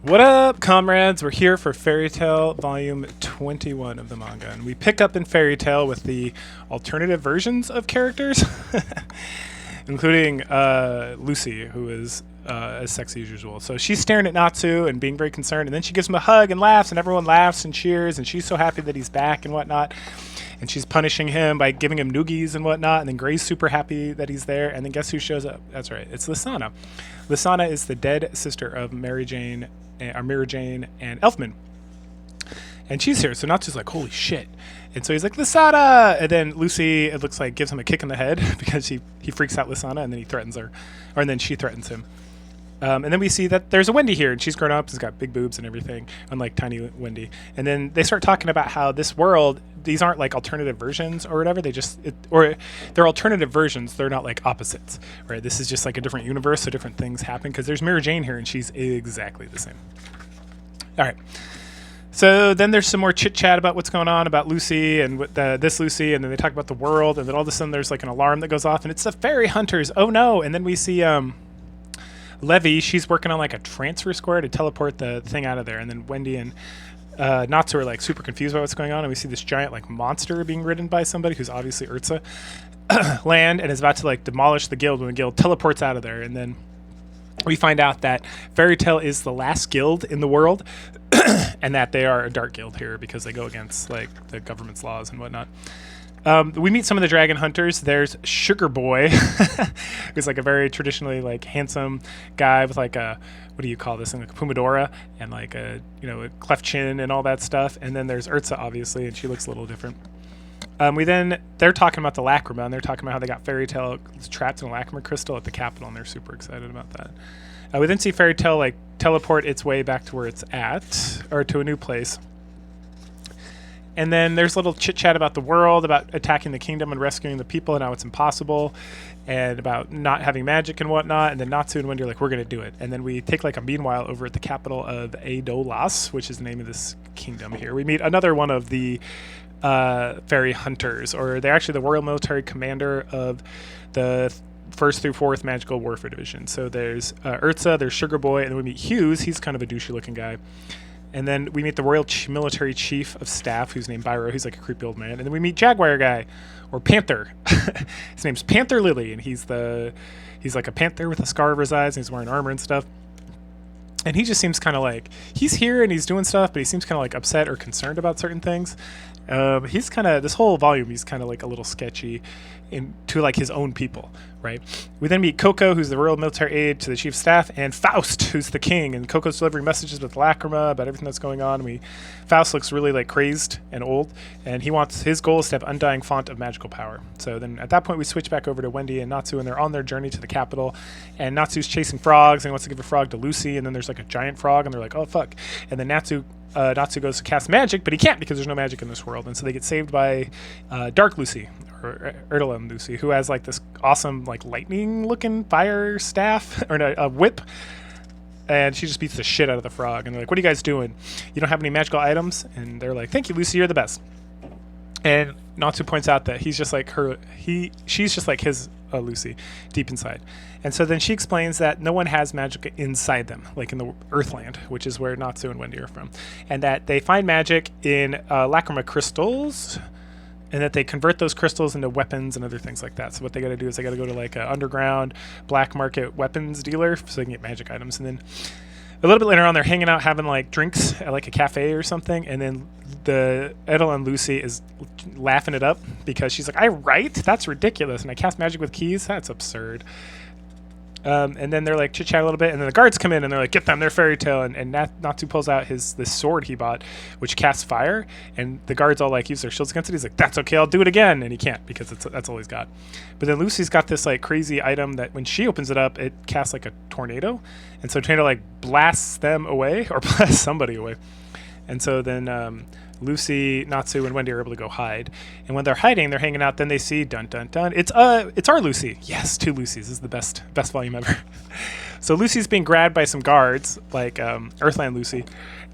What up, comrades? We're here for Fairy Tail Volume 21 of the manga, and we pick up in Fairy Tail with the alternative versions of characters, including Lucy, who is as sexy as usual. So she's staring at Natsu and being very concerned, and then she gives him a hug and laughs, and everyone laughs and cheers, and she's so happy that he's back and whatnot. And she's punishing him by giving him noogies and whatnot. And then Gray's super happy that he's there. And then guess who shows up? That's right, it's Lisana. Lisana is the dead sister of Mary Jane and Elfman. And she's here. So Natsu's like, holy shit. And so he's like, Lisana! And then Lucy, it looks like, gives him a kick in the head because he freaks out Lisana, and then he threatens her. And then she threatens him. And then we see that there's a Wendy here, and she's grown up, she's got big boobs and everything, unlike tiny Wendy. And then they start talking about how this world, these aren't like alternative versions or whatever. They're alternative versions. They're not like opposites, right? This is just like a different universe, so different things happen. Because there's Mary Jane here, and she's exactly the same. All right. So then there's some more chit chat about what's going on about Lucy and this Lucy, and then they talk about the world, and then all of a sudden there's like an alarm that goes off, and it's the fairy hunters. Oh no! And then we see Levy, she's working on like a transfer square to teleport the thing out of there, and then Wendy and Natsu are like super confused about what's going on, and we see this giant like monster being ridden by somebody who's obviously Urza land and is about to like demolish the guild when the guild teleports out of there. And then we find out that Fairy Tail is the last guild in the world and that they are a dark guild here because they go against like the government's laws and whatnot. We meet some of the dragon hunters. There's Sugar Boy, who's like a very traditionally like handsome guy with like a, what do you call this thing, like a Pumadora and like a, a cleft chin and all that stuff. And then there's Urza, obviously, and she looks a little different. They're talking about the Lacrima, and they're talking about how they got Fairy Tail trapped in a Lacrima crystal at the capital, and they're super excited about that. We then see Fairy Tail like teleport its way back to where it's at, or to a new place. And then there's a little chit-chat about the world, about attacking the kingdom and rescuing the people and how it's impossible, and about not having magic and whatnot. And then Natsu and Wendy are like, we're going to do it. And then we take like a meanwhile over at the capital of Adolas, which is the name of this kingdom here. We meet another one of the fairy hunters, or they're actually the Royal Military Commander of the 1st through 4th Magical Warfare Division. So there's Urza, there's Sugar Boy, and then we meet Hughes. He's kind of a douchey-looking guy. And then we meet the Royal Military Chief of Staff, who's named Byro. He's like a creepy old man. And then we meet Jaguar Guy, or Panther. His name's Panther Lily, and he's like a panther with a scar over his eyes, and he's wearing armor and stuff. And he just seems kind of like, he's here and he's doing stuff, but he seems kind of like upset or concerned about certain things. He's kind of, this whole volume, he's kind of like a little sketchy to like his own people, right? We then meet Coco, who's the royal military aide to the chief of staff, and Faust, who's the king. And Coco's delivering messages with Lacrima about everything that's going on. Faust looks really like crazed and old, and his goal is to have undying font of magical power. So then at that point we switch back over to Wendy and Natsu, and they're on their journey to the capital, and Natsu's chasing frogs and wants to give a frog to Lucy, and then there's like a giant frog, and they're like, oh fuck. And then Natsu goes to cast magic, but he can't because there's no magic in this world, and so they get saved by Dark Lucy, or Erdelan Lucy, who has like this awesome like lightning looking fire staff, or a whip, and she just beats the shit out of the frog. And they're like, what are you guys doing? You don't have any magical items? And they're like, thank you, Lucy, you're the best. And Natsu points out that he's just like she's just like his Lucy deep inside. And so then she explains that no one has magic inside them, like in the Earthland, which is where Natsu and Wendy are from, and that they find magic in Lacrima crystals, and that they convert those crystals into weapons and other things like that. So what they got to do is they got to go to like an underground black market weapons dealer so they can get magic items. And then a little bit later on, they're hanging out having like drinks at like a cafe or something, and then the Edelyn Lucy is laughing it up because she's like, I write? That's ridiculous. And I cast magic with keys? That's absurd. And then they're like chit-chat a little bit, and then the guards come in and they're like, get them, they're Fairy Tail. And Natsu pulls out this sword he bought, which casts fire, and the guards all like use their shields against it. He's like, that's okay, I'll do it again. And he can't because that's all he's got. But then Lucy's got this like crazy item that when she opens it up, it casts like a tornado, and so tornado like blasts them away, or blasts somebody away. And so then Lucy, Natsu, and Wendy are able to go hide. And when they're hiding, they're hanging out. Then they see, dun dun dun, it's our Lucy. Yes, 2 Lucys. This is the best volume ever. So Lucy's being grabbed by some guards, like Earthland Lucy,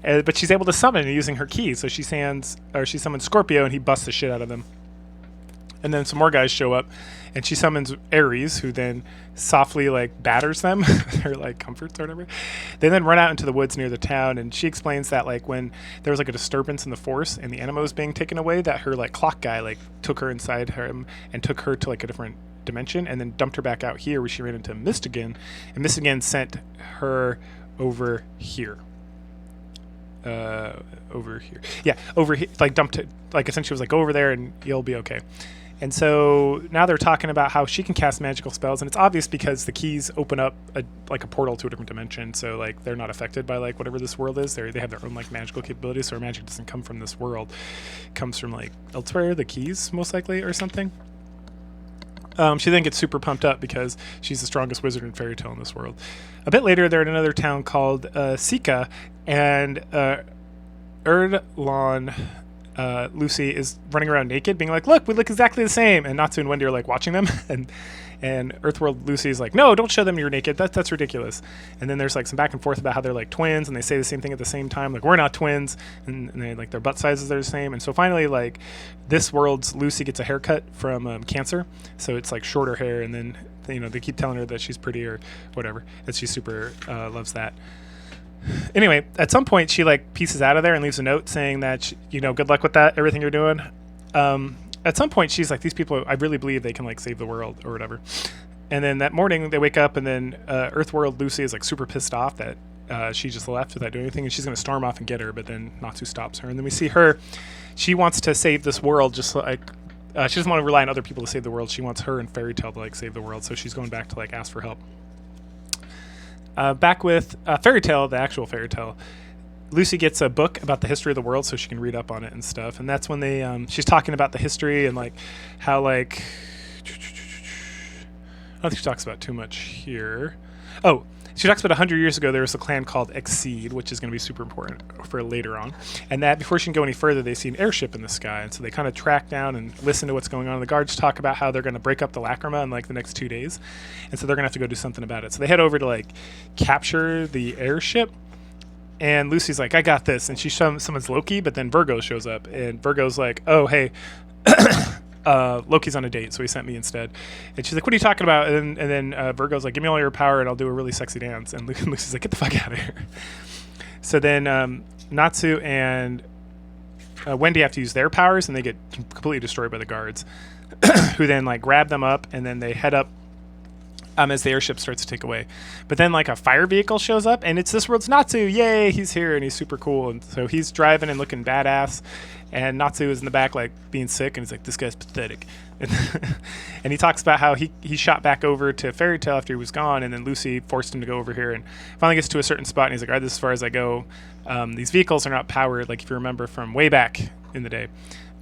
but she's able to summon using her keys. So she summons Scorpio, and he busts the shit out of them. And then some more guys show up, and she summons Ares, who then softly like batters them or like comforts or whatever. They then run out into the woods near the town, and she explains that like when there was like a disturbance in the force and the animals being taken away, that her like clock guy like took her inside him and took her to like a different dimension and then dumped her back out here where she ran into Mystigan, and Mystigan sent her over here. Over here. Yeah, over here. Like dumped it. Like essentially was like, go over there and you'll be okay. And so now they're talking about how she can cast magical spells, and it's obvious because the keys open up a portal to a different dimension. So like they're not affected by like whatever this world is. They have their own like magical capabilities. So her magic doesn't come from this world. It comes from like elsewhere, the keys most likely or something. She then gets super pumped up because she's the strongest wizard in fairy tale in this world. A bit later, they're in another town called Sika, and Erdlon Lucy is running around naked, being like, "Look, we look exactly the same." And Natsu and Wendy are like watching them, and Earthworld Lucy is like, "No, don't show them you're naked. That's ridiculous." And then there's like some back and forth about how they're like twins, and they say the same thing at the same time, like we're not twins, and they like their butt sizes are the same. And so finally, like this world's Lucy gets a haircut from Cancer, so it's like shorter hair, and then they keep telling her that she's pretty or whatever, that she super loves that. Anyway, at some point she like pieces out of there and leaves a note saying that good luck with that, everything you're doing. At some point she's like, these people, I really believe they can like save the world or whatever. And then that morning they wake up, and then Earthworld Lucy is like super pissed off that she just left without doing anything, and she's going to storm off and get her, but then Natsu stops her. And then we see her, she wants to save this world, just like she doesn't want to rely on other people to save the world. She wants her and Fairy Tale to like save the world, so she's going back to like ask for help. Back with Fairy Tale, the actual Fairy Tale, Lucy gets a book about the history of the world so she can read up on it and stuff. And that's when she's talking about the history and like how like, I don't think she talks about too much here. Oh, she talks about 100 years ago there was a clan called Exceed, which is going to be super important for later on. And that before she can go any further, they see an airship in the sky. And so they kind of track down and listen to what's going on. The guards talk about how they're going to break up the Lacrima in like the next 2 days. And so they're going to have to go do something about it. So they head over to like capture the airship. And Lucy's like, I got this. And she summons Loki, but then Virgo shows up. And Virgo's like, oh, hey, Loki's on a date, so he sent me instead. And she's like, what are you talking about? And then Virgo's like, give me all your power and I'll do a really sexy dance. And Lucy's like, get the fuck out of here. So then Natsu and Wendy have to use their powers, and they get completely destroyed by the guards, who then like grab them up, and then they head up as the airship starts to take away. But then like a fire vehicle shows up, and it's this world's Natsu. Yay, he's here, and he's super cool. And so he's driving and looking badass, and Natsu is in the back like being sick, and he's like, this guy's pathetic. And he talks about how he shot back over to Fairy Tale after he was gone, and then Lucy forced him to go over here, and finally gets to a certain spot, and he's like, all right, this is as far as I go. These vehicles are not powered, like if you remember from way back in the day.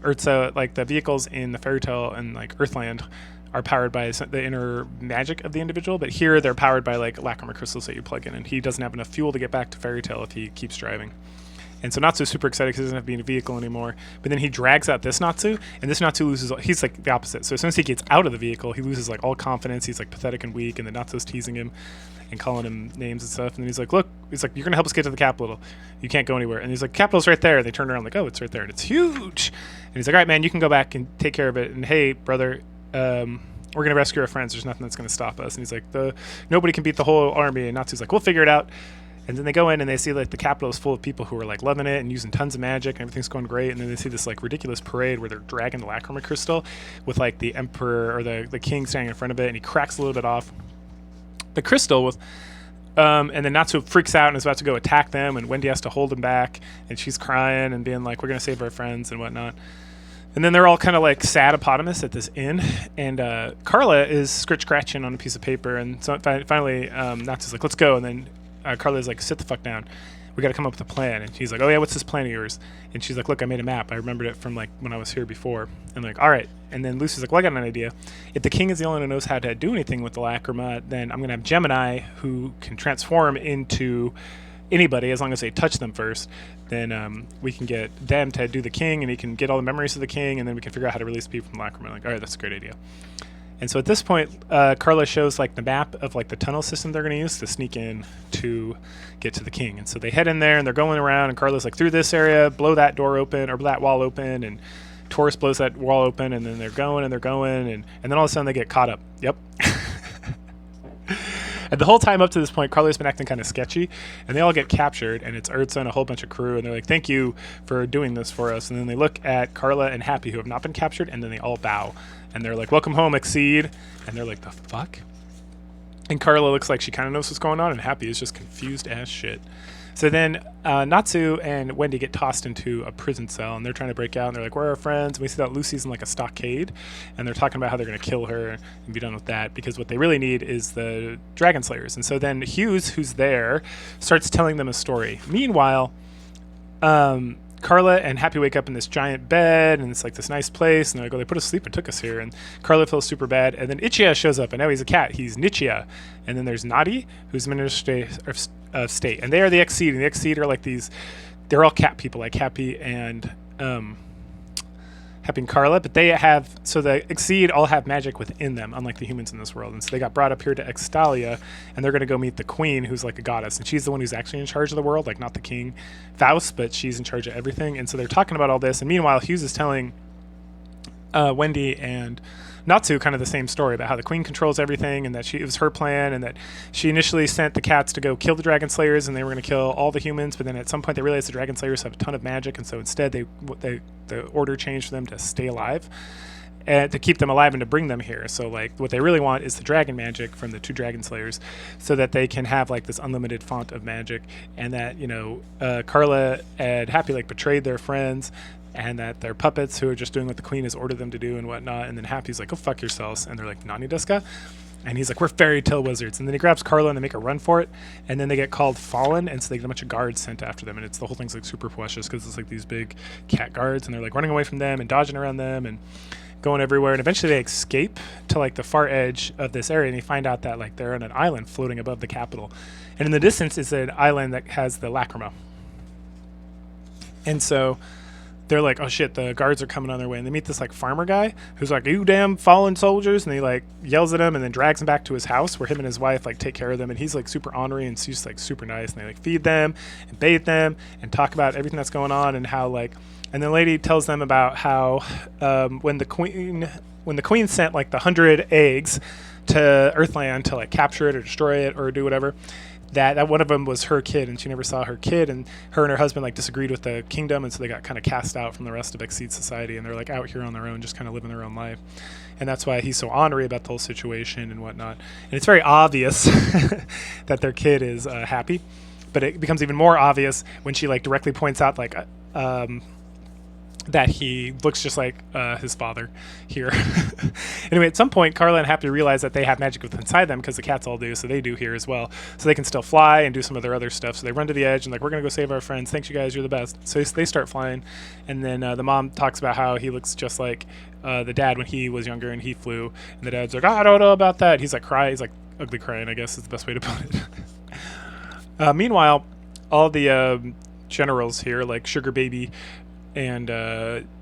Or so like the vehicles in the Fairy Tale and like Earthland are powered by the inner magic of the individual, but here they're powered by like lacrima crystals that you plug in, and he doesn't have enough fuel to get back to Fairy Tale if he keeps driving. And so Natsu's super excited because he doesn't have to be in a vehicle anymore. But then he drags out this Natsu, and this Natsu loses, he's like the opposite. So as soon as he gets out of the vehicle, he loses like all confidence. He's like pathetic and weak, and then Natsu's teasing him and calling him names and stuff. And then he's like, look, he's like, you're going to help us get to the capital. You can't go anywhere. And he's like, capital's right there. And they turn around like, oh, it's right there. And it's huge. And he's like, all right, man, you can go back and take care of it. And hey, brother, we're going to rescue our friends. There's nothing that's going to stop us. And he's like, nobody can beat the whole army. And Natsu's like, we'll figure it out. And then they go in and they see like the capital is full of people who are like loving it and using tons of magic and everything's going great. And then they see this like ridiculous parade where they're dragging the lacrima crystal with like the emperor or the king standing in front of it, and he cracks a little bit off the crystal with and then Natsu freaks out and is about to go attack them, and Wendy has to hold him back, and she's crying and being like, we're going to save our friends and whatnot. And then they're all kind of like sad eponymous at this inn, and Carla is scratching on a piece of paper, and so finally Natsu's like, let's go. And then Carla's like, sit the fuck down. We got to come up with a plan. And he's like, oh yeah, what's this plan of yours? And she's like, look, I made a map. I remembered it from like when I was here before. And like, all right. And then Lucy's like, well, I got an idea. If the king is the only one who knows how to do anything with the lacrima, then I'm going to have Gemini, who can transform into anybody as long as they touch them first. Then we can get them to do the king, and he can get all the memories of the king, and then we can figure out how to release people from the lacrima. Like, all right, that's a great idea. And so at this point, Carla shows like the map of like the tunnel system they're going to use to sneak in to get to the king. And so they head in there, and they're going around, and Carla's like, through this area, blow that door open or that wall open, and Taurus blows that wall open, and then they're going and they're going, and then all of a sudden they get caught up. Yep. And the whole time up to this point, Carla's been acting kind of sketchy, and they all get captured, and it's Urza and a whole bunch of crew, and they're like, thank you for doing this for us. And then they look at Carla and Happy, who have not been captured, and then they all bow. And they're like, welcome home, Exceed. And they're like, the fuck? And Carla looks like she kind of knows what's going on, and Happy is just confused as shit. So then Natsu and Wendy get tossed into a prison cell, and they're trying to break out, and they're like, where are our friends? And we see that Lucy's in like a stockade, and they're talking about how they're going to kill her and be done with that, because what they really need is the Dragon Slayers. And so then Hughes, who's there, starts telling them a story. Meanwhile, Carla and Happy wake up in this giant bed, and it's like this nice place, and they're like, oh, they put us to sleep and took us here. And Carla feels super bad, and then Ichiya shows up, and now he's a cat. He's Nichiya. And then there's Nadi, who's Minister of State, and they are the Exceed, and the Exceed are like these, they're all cat people, like Happy and Carla, but they have, so the Exceed all have magic within them, unlike the humans in this world. And so they got brought up here to Extalia, and they're going to go meet the queen, who's like a goddess, and she's the one who's actually in charge of the world, like not the king Faust, but she's in charge of everything. And so they're talking about all this, and meanwhile Hughes is telling Wendy and Natsu kind of the same story about how the queen controls everything, and that it was her plan, and that she initially sent the cats to go kill the Dragon Slayers, and they were going to kill all the humans, but then at some point they realized the Dragon Slayers have a ton of magic, and so instead the order changed for them to stay alive and to keep them alive and to bring them here. So like what they really want is the dragon magic from the 2 Dragon Slayers, so that they can have like this unlimited font of magic, and that, you know, Carla and Happy like betrayed their friends, and that they're puppets who are just doing what the queen has ordered them to do and whatnot. And then Happy's like, go fuck yourselves. And they're like, Nani desu ka? And he's like, we're fairy tale wizards. And then he grabs Carla and they make her run for it. And then they get called Fallen, and so they get a bunch of guards sent after them. And it's the whole thing's like super precious, because it's like these big cat guards, and they're like running away from them and dodging around them and going everywhere. And eventually they escape to like the far edge of this area, and they find out that like they're on an island floating above the capital. And in the distance is an island that has the lacrima. And so they're like, oh shit, the guards are coming on their way. And they meet this like farmer guy who's like, you damn fallen soldiers. And he like yells at him, and then drags him back to his house, where him and his wife like take care of them. And he's like super ornery, and she's like super nice. And they like feed them and bathe them and talk about everything that's going on, and how like, and the lady tells them about how when the queen sent like the 100 eggs to Earthland to like capture it or destroy it or do whatever, that one of them was her kid, and she never saw her kid, and her and her husband like disagreed with the kingdom, and so they got kind of cast out from the rest of Exceed society, and they're like out here on their own, just kind of living their own life. And that's why he's so ornery about the whole situation and whatnot. And it's very obvious that their kid is Happy, but it becomes even more obvious when she like directly points out like that he looks just like his father here. Anyway, at some point, Carla and Happy realize that they have magic within inside them, because the cats all do, so they do here as well. So they can still fly and do some of their other stuff. So they run to the edge and like, we're going to go save our friends. Thanks, you guys. You're the best. So they start flying. And then the mom talks about how he looks just like the dad when he was younger and he flew. And the dad's like, oh, I don't know about that. He's like crying. He's like ugly crying, I guess is the best way to put it. Meanwhile, all the generals here, like Sugar Baby and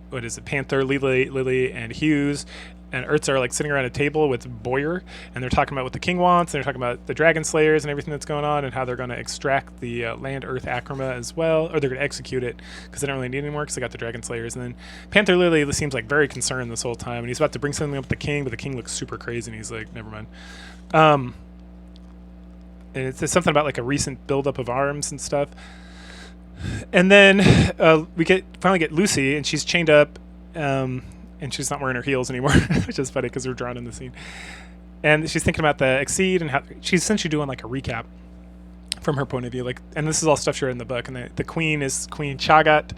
what is it, Panther, Lily, and Hughes, and Urza are like sitting around a table with Boyer, and they're talking about what the king wants, and they're talking about the Dragon Slayers and everything that's going on, and how they're going to extract the land earth Akrima as well, or they're going to execute it because they don't really need it anymore because they got the Dragon Slayers. And then Panther Lily seems like very concerned this whole time, and he's about to bring something up with the king, but the king looks super crazy, and he's like, never mind. And it's something about like a recent buildup of arms and stuff. And then we finally get Lucy, and she's chained up, and she's not wearing her heels anymore, which is funny because they're drawn in the scene. And she's thinking about the Exceed, and how she's essentially doing like a recap from her point of view. Like, and this is all stuff she read in the book. And the queen is Queen Chagat,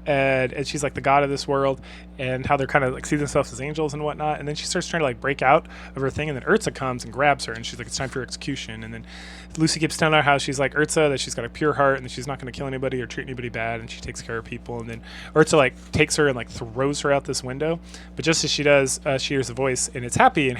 and she's like the god of this world, and how they're kind of like see themselves as angels and whatnot. And then she starts trying to like break out of her thing, and then Urza comes and grabs her, and she's like, it's time for your execution. And then Lucy keeps telling her how she's like Urza, that she's got a pure heart, and that she's not going to kill anybody or treat anybody bad, and she takes care of people. And then Urza like takes her and like throws her out this window, but just as she does, she hears a voice, and it's Happy, and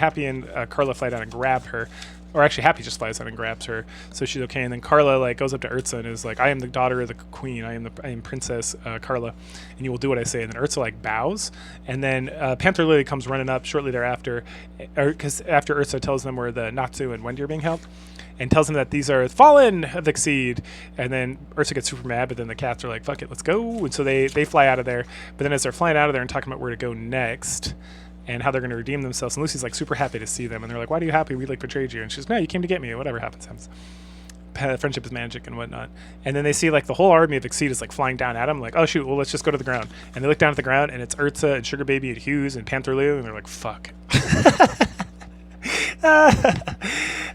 Carla fly down and grab her. or actually Happy just flies out and grabs her, so she's okay. And then Carla like goes up to Ursa and is like, I am the daughter of the queen, I am Princess Carla, and you will do what I say. And then Ursa like bows, and then Panther Lily comes running up shortly thereafter, because after Ursa tells them where the Natsu and Wendy are being held, and tells them that these are fallen of the Exceed. And then Ursa gets super mad, but then the cats are like, fuck it, let's go. And so they fly out of there. But then as they're flying out of there and talking about where to go next and how they're going to redeem themselves, and Lucy's like super happy to see them. And they're like, why are you happy? We like betrayed you. And she's, no, you came to get me. Whatever happens, happens. Friendship is magic and whatnot. And then they see like the whole army of Exceed is like flying down at them, like, oh shoot, well let's just go to the ground. And they look down at the ground and it's Ursa and Sugar Baby and Hughes and Panther Lou, and they're like, fuck.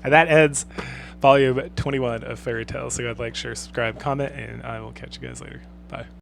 And that ends volume 21 of Fairy Tale. So go ahead, like, share, subscribe, comment, and I will catch you guys later. Bye.